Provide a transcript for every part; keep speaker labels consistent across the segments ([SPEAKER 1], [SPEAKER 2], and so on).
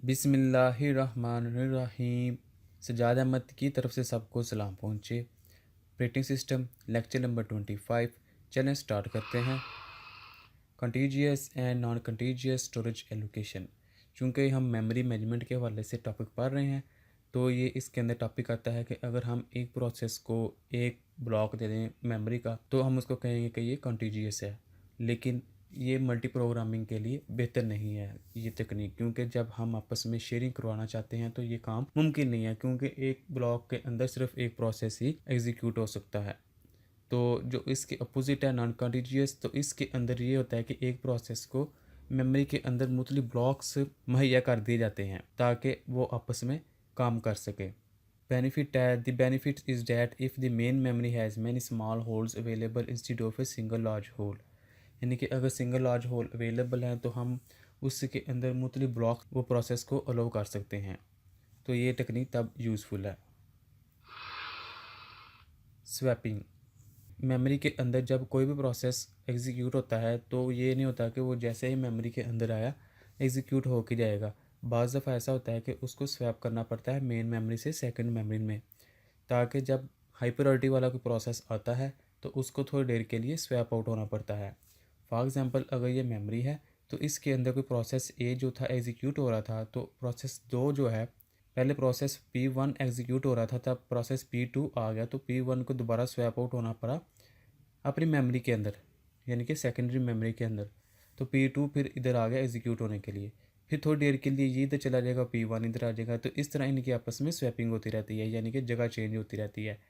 [SPEAKER 1] बिस्मिल्लाहिर्रहमानिर्रहीम। सजाद अहमद की तरफ से सबको सलाम पहुँचे। Operating system lecture number 25। चलें स्टार्ट करते हैं। Contiguous and non contiguous storage allocation. चूँकि हम मेमोरी मैनेजमेंट के हवाले से टॉपिक पढ़ रहे हैं, तो ये इसके अंदर टॉपिक आता है कि अगर हम एक प्रोसेस को एक ब्लॉक दे दें मेमोरी का, तो हम उसको कहेंगे कि ये कंटीजियस है। लेकिन ये मल्टी प्रोग्रामिंग के लिए बेहतर नहीं है ये तकनीक, क्योंकि जब हम आपस में शेयरिंग करवाना चाहते हैं तो ये काम मुमकिन नहीं है, क्योंकि एक ब्लॉक के अंदर सिर्फ एक प्रोसेस ही एग्जीक्यूट हो सकता है। तो जो इसके अपोजिट है नॉन कंटीजियस, तो इसके अंदर ये होता है कि एक प्रोसेस को मेमोरी के अंदर मुख्तलिफ ब्लॉक्स मुहैया कर दिए जाते हैं ताकि वो आपस में काम कर सके। बेनिफिट है, the benefit is that if the main memory has many small holes available instead of a single large whole. यानी कि अगर सिंगल लार्ज होल अवेलेबल हैं तो हम उसके अंदर मुख्तलिफ ब्लॉक वो प्रोसेस को अलाउ कर सकते हैं। तो ये टेक्निक तब यूज़फुल है। स्वैपिंग। मेमोरी के अंदर जब कोई भी प्रोसेस एग्जीक्यूट होता है तो ये नहीं होता कि वो जैसे ही मेमोरी के अंदर आया एग्जीक्यूट होके जाएगा। बाज़ दफ़ा ऐसा होता है कि उसको स्वैप करना पड़ता है मेन मेमोरी से सेकंड मेमोरी में, ताकि जब हाई प्रायोरिटी वाला कोई प्रोसेस आता है तो उसको थोड़ी देर के लिए स्वैप आउट होना पड़ता है। फॉर एग्ज़ाम्पल, अगर ये मेमोरी है तो इसके अंदर कोई प्रोसेस ए जो था एग्जीक्यूट हो रहा था, तो प्रोसेस दो जो है, पहले प्रोसेस P1 एग्जीक्यूट हो रहा था, तब प्रोसेस P2 आ गया तो P1 को दोबारा स्वैप आउट होना पड़ा अपनी मेमोरी के अंदर, यानी कि सेकेंडरी मेमोरी के अंदर। तो P2 फिर इधर आ गया एग्जीक्यूट होने के लिए, फिर थोड़ी देर के लिए ये इधर चला जाएगा, P1 इधर आ जाएगा। तो इस तरह इनकी आपस में स्वैपिंग होती रहती है, यानी कि जगह चेंज होती रहती है।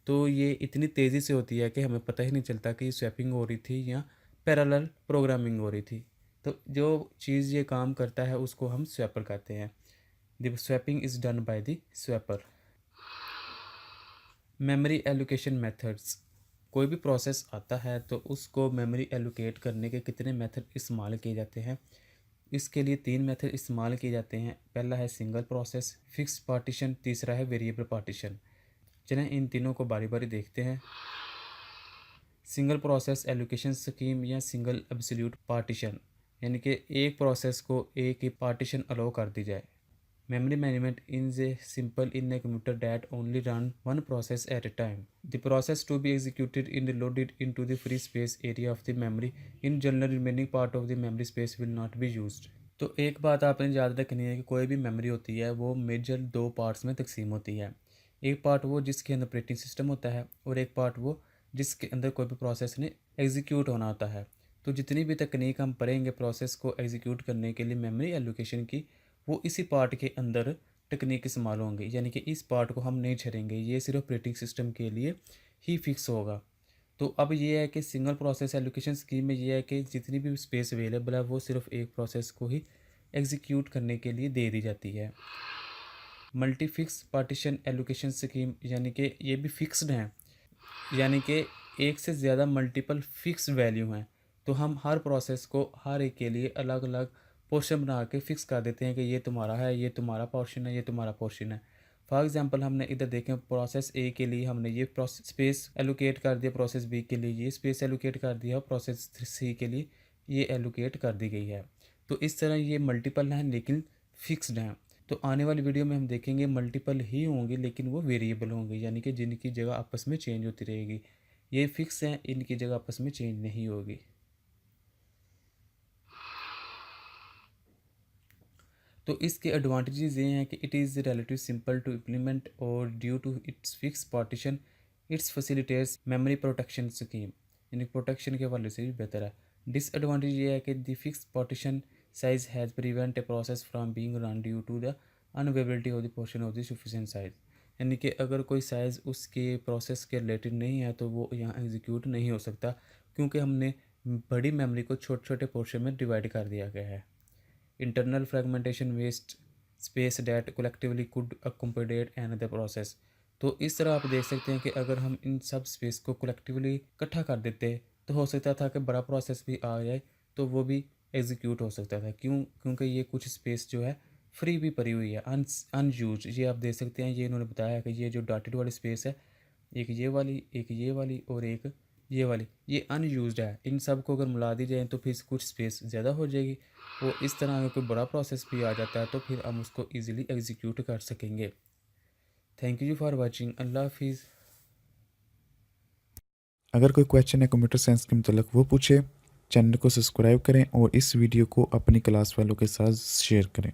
[SPEAKER 1] तो ये इतनी तेज़ी से होती है कि हमें पता ही नहीं चलता कि स्वैपिंग हो रही थी या पैरेलल प्रोग्रामिंग हो रही थी। तो जो चीज़ ये काम करता है उसको हम स्वैपर कहते हैं। The swapping is done by the swapper. Memory allocation methods. कोई भी प्रोसेस आता है तो उसको मेमोरी एलोकेट करने के कितने मेथड इस्तेमाल किए जाते हैं। इसके लिए तीन मेथड इस्तेमाल किए जाते हैं। पहला है सिंगल प्रोसेस फिक्स पार्टीशन, तीसरा है वेरिएबल पार्टीशन। चलें इन तीनों को बारी बारी देखते हैं। सिंगल प्रोसेस एलोकेशन स्कीम या सिंगल एब्सोल्यूट पार्टीशन, यानी कि एक प्रोसेस को एक ही पार्टीशन अलाउ कर दी जाए। Memory management is a simple in a computer that only run one process at a time. The process to be executed is loaded into the free space area of the memory. In general, remaining part of the memory space will not be used. तो एक बात आपने याद रखनी है कि कोई भी मेमोरी होती है वो मेजर दो पार्ट्स में तकसीम होती है। एक पार्ट वो जिसके अंदर ऑपरेटिंग सिस्टम होता है, और एक पार्ट वो जिसके अंदर कोई भी प्रोसेस ने एग्जीक्यूट होना होता है। तो जितनी भी तकनीक हम पढ़ेंगे प्रोसेस को एग्जीक्यूट करने के लिए मेमोरी एलोकेशन की, वो इसी पार्ट के अंदर टेक्निक इस्तेमाल होंगे, यानी कि इस पार्ट को हम नहीं छेड़ेंगे, ये सिर्फ ऑपरेटिंग सिस्टम के लिए ही फिक्स होगा। तो अब ये है कि सिंगल प्रोसेस एलोकेशन स्कीम में ये है कि जितनी भी स्पेस अवेलेबल है वो सिर्फ एक प्रोसेस को ही एग्जीक्यूट करने के लिए दे दी जाती है। Multi fix partition allocation scheme, यानी कि ये भी फिक्स्ड हैं, यानी कि एक से ज़्यादा मल्टीपल फिक्स वैल्यू हैं। तो हम हर प्रोसेस को हर एक के लिए अलग अलग पोर्शन बना के फिक्स कर देते हैं कि ये तुम्हारा है, ये तुम्हारा पोर्शन है, ये तुम्हारा पोर्शन है। फॉर एग्जांपल, हमने इधर देखें प्रोसेस ए के लिए हमने ये प्रोसेस स्पेस एलोकेट कर दिया, प्रोसेस बी के लिए ये स्पेस एलोकेट कर दिया, प्रोसेस सी के लिए ये एलोकेट कर दी गई है। तो इस तरह ये मल्टीपल हैं लेकिन फिक्स्ड हैं। तो आने वाली वीडियो में हम देखेंगे मल्टीपल ही होंगे लेकिन वो वेरिएबल होंगे, यानी कि जिनकी जगह आपस में चेंज होती रहेगी। ये फिक्स हैं, इनकी जगह आपस में चेंज नहीं होगी। तो इसके एडवांटेजेस ये हैं कि it is relative simple to implement और due to its fix partition its facilitates memory protection scheme, यानी प्रोटेक्शन के हवाले से भी बेहतर है। डिसएडवांटेज ये है कि the fix partition size has prevent a process from being run due to the unavailability of the portion of the sufficient size, यानी कि अगर कोई साइज़ उसके प्रोसेस के रिलेटेड नहीं है तो वो यहाँ एग्जीक्यूट नहीं हो सकता, क्योंकि हमने बड़ी मेमोरी को छोटे छोटे पोर्शन में डिवाइड कर दिया गया है। Internal fragmentation waste space that collectively could accommodate another process। तो इस तरह आप देख सकते हैं कि अगर हम इन सब स्पेस को कलेक्टिवली इकट्ठा कर देते तो हो सकता था कि बड़ा प्रोसेस भी आ जाए तो वो भी एग्जीक्यूट हो सकता था। क्योंकि ये कुछ स्पेस जो है फ्री भी पड़ी हुई है, अनयूज। ये आप देख सकते हैं, ये इन्होंने बताया कि ये जो डॉटेड वाली स्पेस है, एक ये वाली, एक ये वाली और एक ये वाली, ये अनयूज्ड है। इन सब को अगर मिला दी जाए तो फिर कुछ स्पेस ज़्यादा हो जाएगी और इस तरह अगर कोई बड़ा प्रोसेस भी आ जाता है तो फिर हम उसको ईज़िली एग्जीक्यूट कर सकेंगे। Thank you for watching. अल्लाह हाफिज़।
[SPEAKER 2] अगर कोई क्वेश्चन है कंप्यूटर साइंस के मतलब वो पूछे। चैनल को सब्सक्राइब करें और इस वीडियो को अपनी क्लास वालों के साथ शेयर करें।